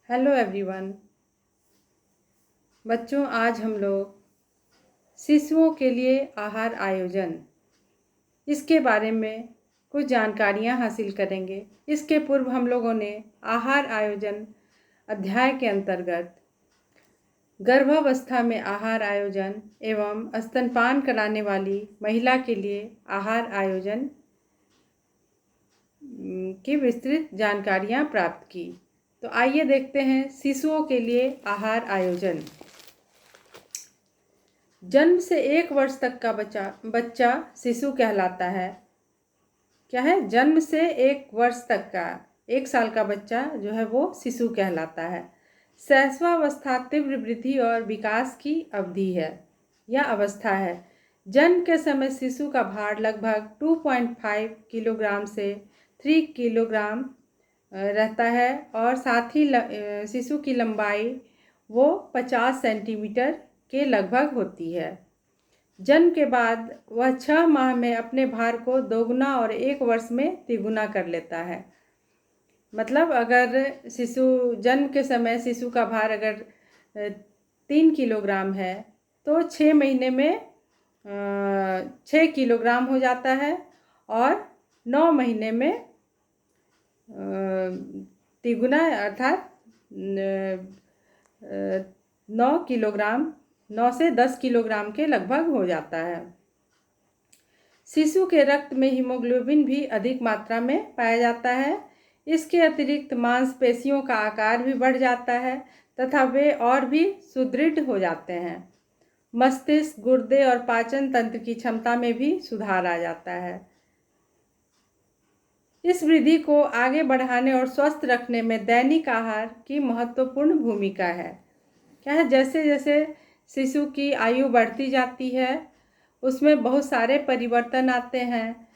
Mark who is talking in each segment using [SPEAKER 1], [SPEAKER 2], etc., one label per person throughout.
[SPEAKER 1] Hello everyone. बच्चों, आज हम लोग शिशुओं के लिए आहार आयोजन इसके बारे में कुछ जानकारियां हासिल करेंगे। इसके पूर्व हम लोगों ने आहार आयोजन अध्याय के अंतर्गत गर्भावस्था में आहार आयोजन एवं स्तनपान कराने वाली महिला के लिए आहार आयोजन की विस्तृत जानकारियां प्राप्त की। तो आइए देखते हैं शिशुओं के लिए आहार आयोजन। जन्म से 1 वर्ष तक का बच्चा शिशु कहलाता है। क्या है? जन्म से 1 वर्ष तक का 1 साल का बच्चा जो है वो शिशु कहलाता है। शैशवावस्था तीव्र वृद्धि और विकास की अवधि है या अवस्था है। जन्म के समय शिशु का भार लगभग 2.5 किलोग्राम से 3 किलोग्राम रहता है और साथ ही शिशु की लंबाई वो 50 सेंटीमीटर के लगभग होती है। जन्म के बाद वह 6 माह में अपने भार को दोगुना और 1 वर्ष में तिगुना कर लेता है। मतलब अगर जन्म के समय शिशु का भार अगर 3 किलोग्राम है तो 6 महीने में 6 किलोग्राम हो जाता है और 9 महीने में तिगुना अर्थात 9 से 10 किलोग्राम के लगभग हो जाता है। शिशु के रक्त में हीमोग्लोबिन भी अधिक मात्रा में पाया जाता है। इसके अतिरिक्त मांसपेशियों का आकार भी बढ़ जाता है तथा वे और भी सुदृढ़ हो जाते हैं। मस्तिष्क, गुर्दे और पाचन तंत्र की क्षमता में भी सुधार आ जाता है। इस वृद्धि को आगे बढ़ाने और स्वस्थ रखने में दैनिक आहार की महत्वपूर्ण भूमिका है। क्या है? जैसे जैसे शिशु की आयु बढ़ती जाती है उसमें बहुत सारे परिवर्तन आते हैं,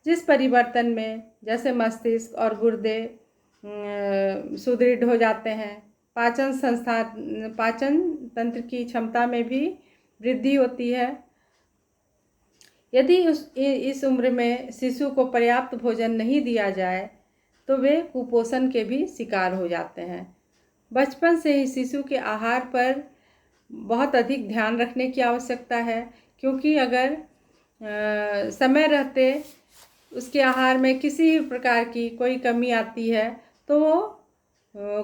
[SPEAKER 1] जिस परिवर्तन में जैसे मस्तिष्क और गुर्दे सुदृढ़ हो जाते हैं, पाचन तंत्र की क्षमता में भी वृद्धि होती है। यदि इस उम्र में शिशु को पर्याप्त भोजन नहीं दिया जाए तो वे कुपोषण के भी शिकार हो जाते हैं। बचपन से ही शिशु के आहार पर बहुत अधिक ध्यान रखने की आवश्यकता है, क्योंकि अगर समय रहते उसके आहार में किसी भी प्रकार की कोई कमी आती है तो वो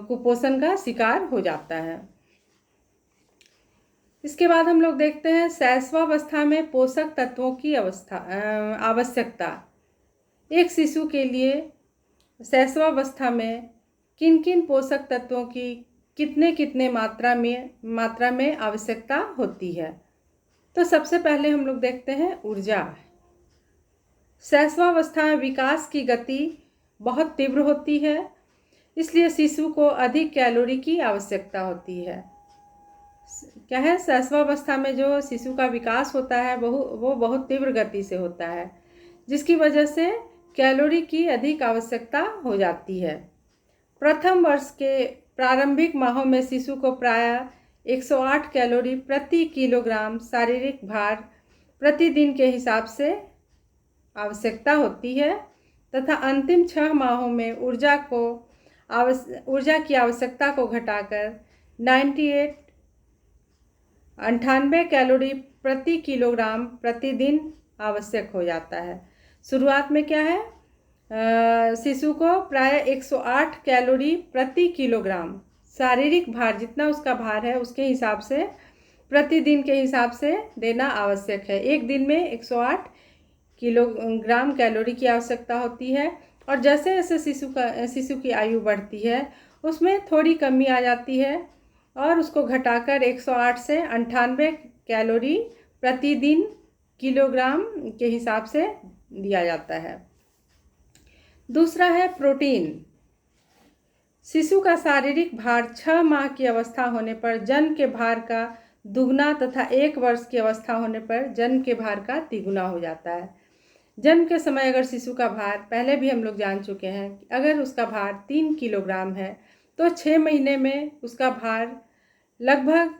[SPEAKER 1] कुपोषण का शिकार हो जाता है। इसके बाद हम लोग देखते हैं शैशवावस्था में पोषक तत्वों की आवश्यकता। एक शिशु के लिए शैशवावस्था में किन किन पोषक तत्वों की कितने मात्रा में आवश्यकता होती है। तो सबसे पहले हम लोग देखते हैं ऊर्जा। शैशवावस्था में विकास की गति बहुत तीव्र होती है, इसलिए शिशु को अधिक कैलोरी की आवश्यकता होती है। क्या है? शैशवावस्था में जो शिशु का विकास होता है वो बहुत तीव्र गति से होता है, जिसकी वजह से कैलोरी की अधिक आवश्यकता हो जाती है। प्रथम वर्ष के प्रारंभिक माहों में शिशु को प्रायः 108 कैलोरी प्रति किलोग्राम शारीरिक भार प्रतिदिन के हिसाब से आवश्यकता होती है तथा अंतिम 6 माहों में ऊर्जा की आवश्यकता को घटाकर 98 कैलोरी प्रति किलोग्राम प्रतिदिन आवश्यक हो जाता है। शुरुआत में क्या है? शिशु को प्रायः 108 कैलोरी प्रति किलोग्राम शारीरिक भार, जितना उसका भार है उसके हिसाब से प्रतिदिन के हिसाब से देना आवश्यक है। एक दिन में 108 किलोग्राम कैलोरी की आवश्यकता होती है और जैसे जैसे शिशु की आयु बढ़ती है उसमें थोड़ी कमी आ जाती है और उसको घटाकर 108 से 98 कैलोरी प्रतिदिन किलोग्राम के हिसाब से दिया जाता है। दूसरा है प्रोटीन। शिशु का शारीरिक भार 6 माह की अवस्था होने पर जन्म के भार का दुगना तथा 1 वर्ष की अवस्था होने पर जन्म के भार का तिगुना हो जाता है। जन्म के समय अगर शिशु का भार, पहले भी हम लोग जान चुके हैं, अगर उसका भार 3 किलोग्राम है तो 6 महीने में उसका भार लगभग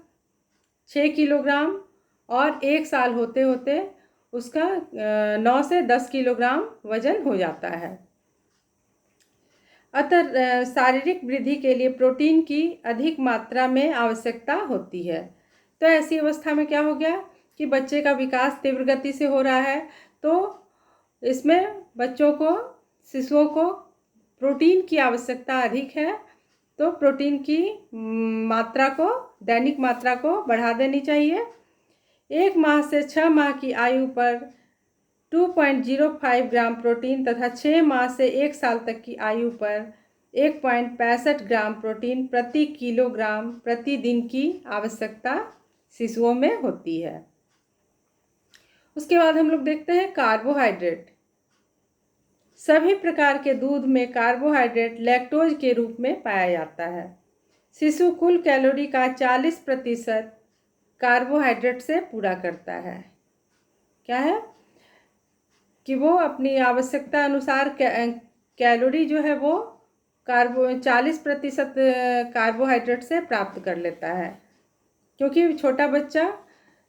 [SPEAKER 1] 6 किलोग्राम और 1 साल होते होते उसका 9 से 10 किलोग्राम वजन हो जाता है। अतः शारीरिक वृद्धि के लिए प्रोटीन की अधिक मात्रा में आवश्यकता होती है। तो ऐसी अवस्था में क्या हो गया कि बच्चे का विकास तीव्र गति से हो रहा है, तो इसमें बच्चों को, शिशुओं को प्रोटीन की आवश्यकता अधिक है। तो प्रोटीन की मात्रा को, दैनिक मात्रा को बढ़ा देनी चाहिए। 1 माह से 6 माह की आयु पर 2.05 ग्राम प्रोटीन तथा 6 माह से 1 साल तक की आयु पर 1.65 ग्राम प्रोटीन प्रति किलोग्राम प्रतिदिन की आवश्यकता शिशुओं में होती है। उसके बाद हम लोग देखते हैं कार्बोहाइड्रेट। सभी प्रकार के दूध में कार्बोहाइड्रेट लैक्टोज के रूप में पाया जाता है। शिशु कुल कैलोरी का 40% कार्बोहाइड्रेट से पूरा करता है। क्या है कि वो अपनी आवश्यकता अनुसार कैलोरी जो है वो 40% कार्बोहाइड्रेट से प्राप्त कर लेता है, क्योंकि छोटा बच्चा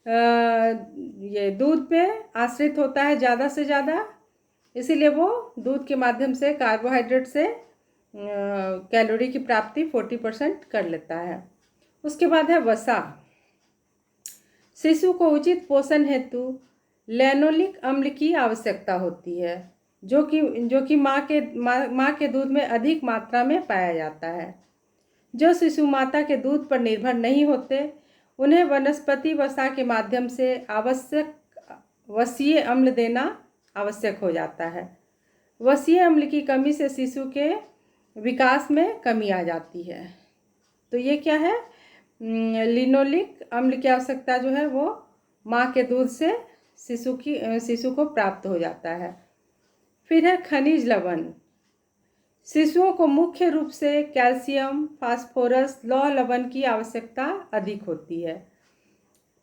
[SPEAKER 1] ये दूध पे आश्रित होता है ज़्यादा से ज़्यादा, इसीलिए वो दूध के माध्यम से कार्बोहाइड्रेट से कैलोरी की प्राप्ति 40% कर लेता है। उसके बाद है वसा। शिशु को उचित पोषण हेतु लैनोलिक अम्ल की आवश्यकता होती है, जो कि माँ के दूध में अधिक मात्रा में पाया जाता है। जो शिशु माता के दूध पर निर्भर नहीं होते, उन्हें वनस्पति वसा के माध्यम से आवश्यक वसीय अम्ल देना आवश्यक हो जाता है। वसीय अम्ल की कमी से शिशु के विकास में कमी आ जाती है। तो ये क्या है, लिनोलिक अम्ल की आवश्यकता जो है वो माँ के दूध से शिशु को प्राप्त हो जाता है। फिर है खनिज लवण। शिशुओं को मुख्य रूप से कैल्शियम, फास्फोरस, लौह लवण की आवश्यकता अधिक होती है।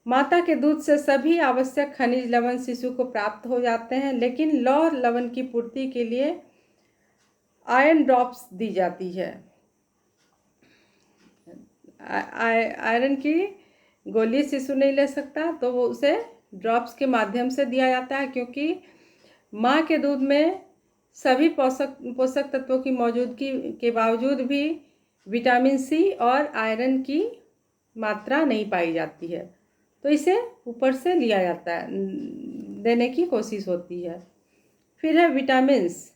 [SPEAKER 1] माता के दूध से सभी आवश्यक खनिज लवण शिशु को प्राप्त हो जाते हैं, लेकिन लौह लवण की पूर्ति के लिए आयरन ड्रॉप्स दी जाती है। आयरन की गोली शिशु नहीं ले सकता, तो वो उसे ड्रॉप्स के माध्यम से दिया जाता है, क्योंकि माँ के दूध में सभी पोषक तत्वों की मौजूदगी के बावजूद भी विटामिन सी और आयरन की मात्रा नहीं पाई जाती है, तो इसे ऊपर से लिया जाता है, देने की कोशिश होती है। फिर है विटामिन्स।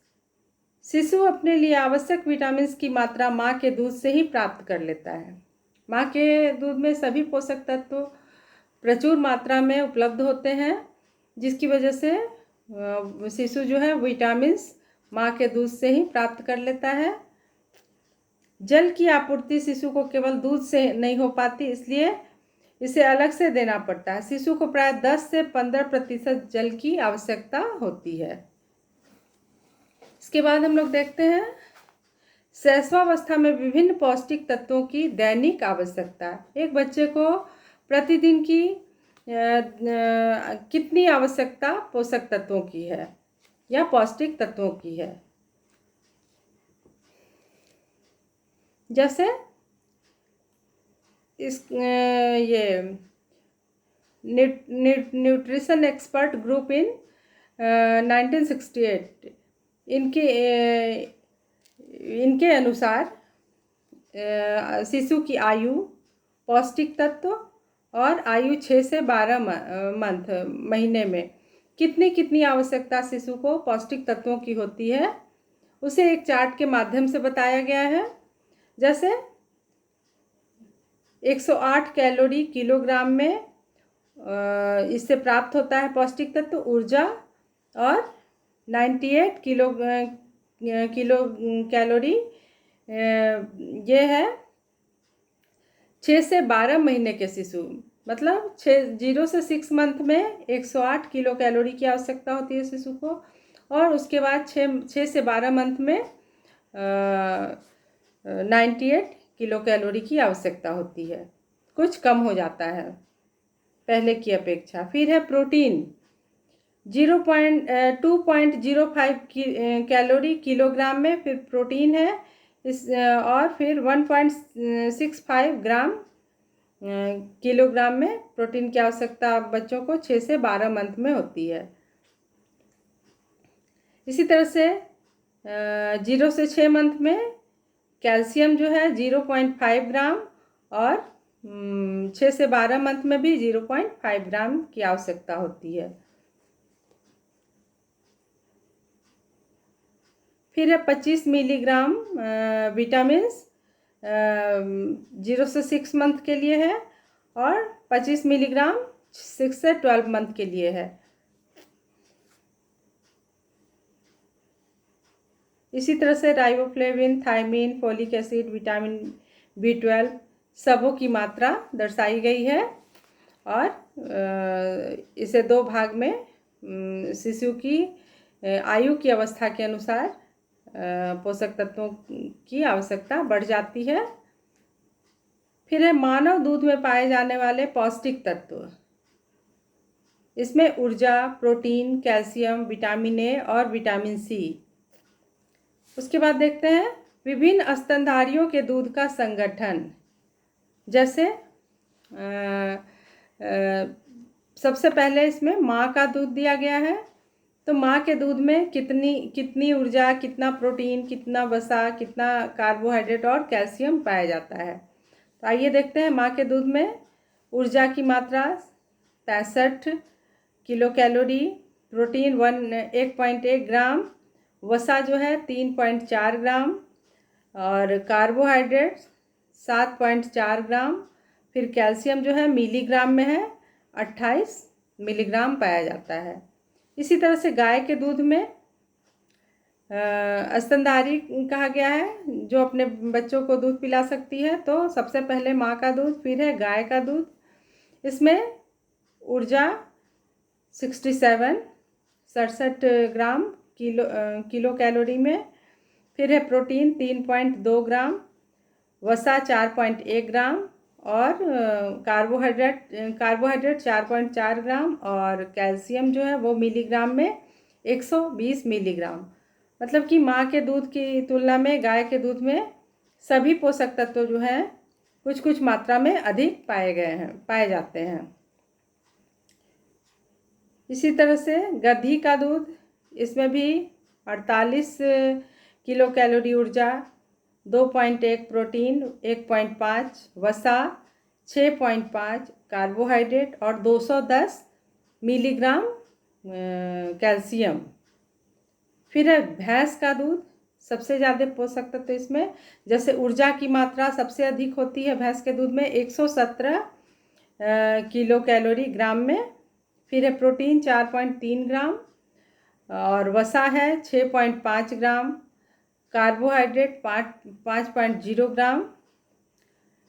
[SPEAKER 1] शिशु अपने लिए आवश्यक विटामिन्स की मात्रा माँ के दूध से ही प्राप्त कर लेता है। माँ के दूध में सभी पोषक तत्व प्रचुर मात्रा में उपलब्ध होते हैं, जिसकी वजह से शिशु जो है विटामिन्स माँ के दूध से ही प्राप्त कर लेता है। जल की आपूर्ति शिशु को केवल दूध से नहीं हो पाती, इसलिए इसे अलग से देना पड़ता है। शिशु को प्राय 10 से 15% जल की आवश्यकता होती है। इसके बाद हम लोग देखते हैं शैशवावस्था में विभिन्न पौष्टिक तत्वों की दैनिक आवश्यकता। एक बच्चे को प्रतिदिन की कितनी आवश्यकता पोषक तत्वों की है या पौष्टिक तत्वों की है। जैसे इस ये न्यूट्रिशन एक्सपर्ट ग्रुप इन 1968 इनके अनुसार शिशु की आयु, पौष्टिक तत्व और आयु 6 से 12 महीने में कितनी आवश्यकता शिशु को पौष्टिक तत्वों की होती है, उसे एक चार्ट के माध्यम से बताया गया है। जैसे 108 कैलोरी किलोग्राम में इससे प्राप्त होता है पौष्टिक तत्व ऊर्जा, और 98 किलो कैलोरी ये है 6 से 12 महीने के शिशु, मतलब 0 से 6 मंथ में 108 किलो कैलोरी की आवश्यकता होती है शिशु को, और उसके बाद 6 से 12 मंथ में 98 किलो कैलोरी की आवश्यकता होती है। कुछ कम हो जाता है पहले की अपेक्षा। फिर है प्रोटीन। 2.05 कैलोरी किलोग्राम में फिर प्रोटीन है और फिर 1.65 ग्राम किलोग्राम में प्रोटीन की आवश्यकता बच्चों को 6 से 12 मंथ में होती है। इसी तरह से 0 से 6 मंथ में कैल्शियम जो है 0.5 ग्राम, और 6 से 12 मंथ में भी 0.5 ग्राम की आवश्यकता होती है। फिर है 25 मिलीग्राम विटामिन्स 0 से 6 मंथ के लिए है, और 25 मिलीग्राम 6 से 12 मंथ के लिए है। इसी तरह से riboflavin, thiamine, folic acid, vitamin B12 सबों की मात्रा दर्शाई गई है, और इसे 2 भाग में शिशु की आयु की अवस्था के अनुसार पोषक तत्वों की आवश्यकता बढ़ जाती है। फिर है मानव दूध में पाए जाने वाले पौष्टिक तत्व। इसमें ऊर्जा, प्रोटीन, कैल्शियम, विटामिन ए और विटामिन सी। उसके बाद देखते हैं विभिन्न स्तनधारियों के दूध का संगठन। जैसे सबसे पहले इसमें माँ का दूध दिया गया है, तो माँ के दूध में कितनी ऊर्जा, कितना प्रोटीन, कितना वसा, कितना कार्बोहाइड्रेट और कैल्शियम पाया जाता है। तो आइए देखते हैं माँ के दूध में ऊर्जा की मात्रा 65 किलो कैलोरी, प्रोटीन 1.1 ग्राम, वसा जो है 3.4 ग्राम, और कार्बोहाइड्रेट 7.4 ग्राम। फिर कैल्शियम जो है मिलीग्राम में है 28 मिलीग्राम पाया जाता है। इसी तरह से गाय के दूध में स्तनधारी कहा गया है, जो अपने बच्चों को दूध पिला सकती है। तो सबसे पहले माँ का दूध, फिर है गाय का दूध। इसमें ऊर्जा 67 ग्राम किलो कैलोरी में। फिर है प्रोटीन 3.2 ग्राम, वसा 4.1 ग्राम, और कार्बोहाइड्रेट 4.4 ग्राम, और कैल्शियम जो है वो मिलीग्राम में 120 मिलीग्राम। मतलब कि माँ के दूध की तुलना में गाय के दूध में सभी पोषक तत्व जो हैं कुछ कुछ मात्रा में अधिक पाए जाते हैं। इसी तरह से गधी का दूध, इसमें भी 48 किलो कैलोरी ऊर्जा, 2.1 प्रोटीन, 1.5 वसा, 6.5 कार्बोहाइड्रेट और 210 मिलीग्राम कैल्शियम। फिर है भैंस का दूध, सबसे ज़्यादा पोषक तत्व इसमें, जैसे ऊर्जा की मात्रा सबसे अधिक होती है भैंस के दूध में 117 किलो कैलोरी ग्राम में। फिर है प्रोटीन 4.3 ग्राम, और वसा है 6.5 ग्राम, कार्बोहाइड्रेट 5.0 ग्राम,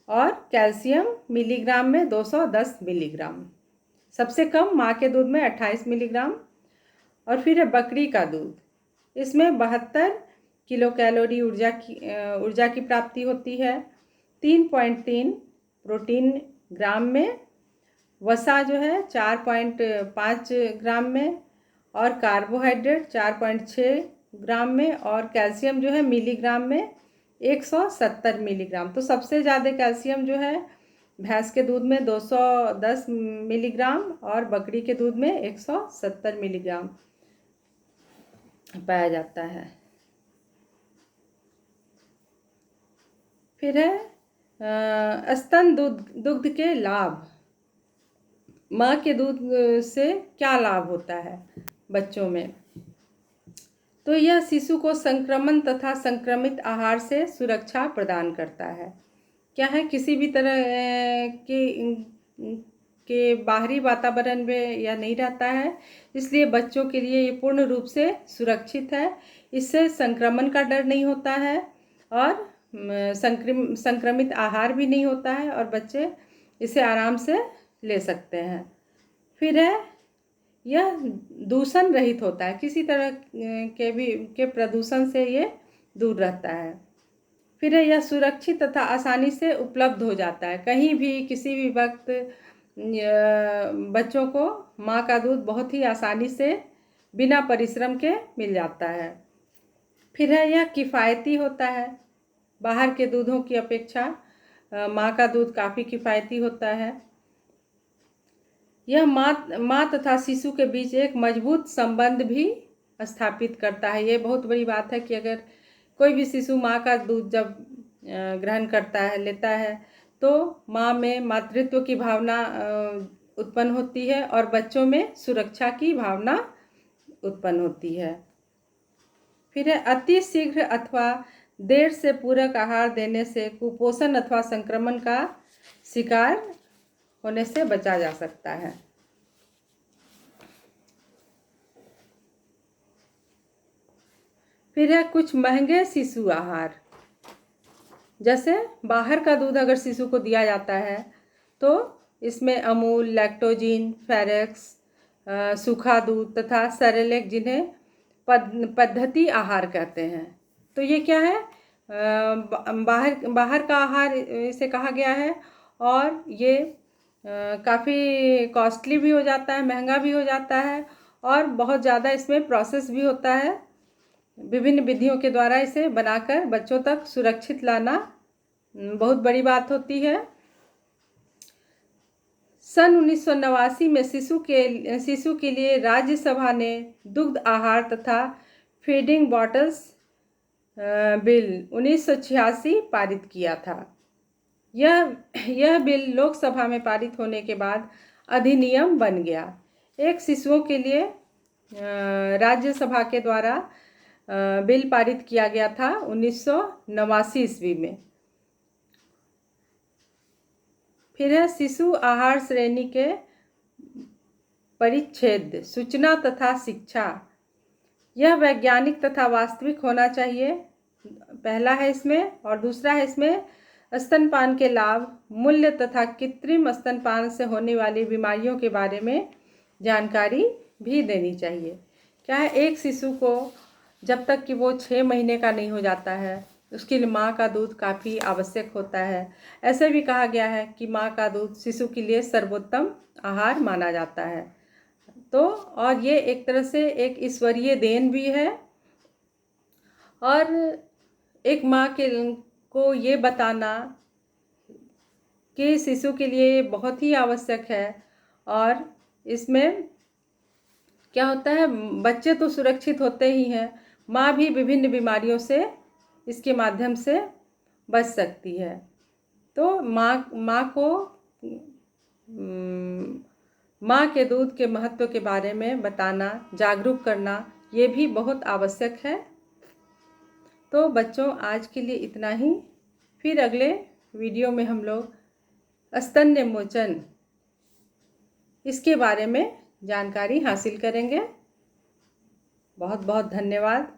[SPEAKER 1] और कैल्शियम मिलीग्राम में 210 मिलीग्राम। सबसे कम माँ के दूध में 28 मिलीग्राम। और फिर है बकरी का दूध, इसमें 72 किलो कैलोरी ऊर्जा की प्राप्ति होती है, 3.3 प्रोटीन ग्राम में, वसा जो है 4.5 ग्राम में, और कार्बोहाइड्रेट 4.6 ग्राम में, और कैल्शियम जो है मिलीग्राम में 170 मिलीग्राम। तो सबसे ज़्यादा कैल्शियम जो है भैंस के दूध में 210 मिलीग्राम, और बकरी के दूध में 170 मिलीग्राम पाया जाता है। फिर है स्तन दुग्ध के लाभ। माँ के दूध से क्या लाभ होता है बच्चों में? तो यह शिशु को संक्रमण तथा संक्रमित आहार से सुरक्षा प्रदान करता है। क्या है, किसी भी तरह के बाहरी वातावरण में यह नहीं रहता है, इसलिए बच्चों के लिए ये पूर्ण रूप से सुरक्षित है। इससे संक्रमण का डर नहीं होता है, और संक्रमित आहार भी नहीं होता है, और बच्चे इसे आराम से ले सकते हैं। फिर है यह दूषण रहित होता है, किसी तरह के प्रदूषण से ये दूर रहता है। फिर है यह सुरक्षित तथा आसानी से उपलब्ध हो जाता है, कहीं भी किसी भी वक्त बच्चों को माँ का दूध बहुत ही आसानी से बिना परिश्रम के मिल जाता है। फिर है यह किफ़ायती होता है, बाहर के दूधों की अपेक्षा माँ का दूध काफ़ी किफ़ायती होता है। यह माँ तथा शिशु के बीच एक मजबूत संबंध भी स्थापित करता है। ये बहुत बड़ी बात है कि अगर कोई भी शिशु माँ का दूध जब ग्रहण करता है, लेता है, तो माँ में मातृत्व की भावना उत्पन्न होती है और बच्चों में सुरक्षा की भावना उत्पन्न होती है। फिर है अति शीघ्र अथवा देर से पूरक आहार देने से कुपोषण अथवा संक्रमण का शिकार होने से बचा जा सकता है। फिर है कुछ महंगे शिशु आहार, जैसे बाहर का दूध अगर शिशु को दिया जाता है तो इसमें अमूल, लैक्टोजिन, फेरेक्स, सूखा दूध तथा सेरेलेक, जिन्हें पद्धति आहार कहते हैं। तो ये क्या है, बाहर का आहार इसे कहा गया है और ये काफ़ी कॉस्टली भी हो जाता है, महंगा भी हो जाता है और बहुत ज़्यादा इसमें प्रोसेस भी होता है। विभिन्न विधियों के द्वारा इसे बनाकर बच्चों तक सुरक्षित लाना बहुत बड़ी बात होती है। सन 1989 में शिशु के लिए राज्यसभा ने दुग्ध आहार तथा फीडिंग बॉटल्स बिल 1986 पारित किया था। यह बिल लोकसभा में पारित होने के बाद अधिनियम बन गया। एक शिशुओं के लिए राज्यसभा के द्वारा बिल पारित किया गया था 1989 ईस्वी में। फिर है शिशु आहार श्रेणी के परिच्छेद, सूचना तथा शिक्षा। यह वैज्ञानिक तथा वास्तविक होना चाहिए, पहला है इसमें, और दूसरा है इसमें स्तनपान के लाभ, मूल्य तथा कृत्रिम स्तनपान से होने वाली बीमारियों के बारे में जानकारी भी देनी चाहिए। क्या है, एक शिशु को जब तक कि वो 6 महीने का नहीं हो जाता है उसके लिए माँ का दूध काफ़ी आवश्यक होता है। ऐसे भी कहा गया है कि माँ का दूध शिशु के लिए सर्वोत्तम आहार माना जाता है। तो और ये एक तरह से एक ईश्वरीय देन भी है और एक माँ के को ये बताना कि शिशु के लिए बहुत ही आवश्यक है। और इसमें क्या होता है, बच्चे तो सुरक्षित होते ही हैं, माँ भी विभिन्न बीमारियों से इसके माध्यम से बच सकती है। तो माँ के दूध के महत्व के बारे में बताना, जागरूक करना, ये भी बहुत आवश्यक है। तो बच्चों, आज के लिए इतना ही। फिर अगले वीडियो में हम लोग स्तन्य मोचन इसके बारे में जानकारी हासिल करेंगे। बहुत बहुत धन्यवाद।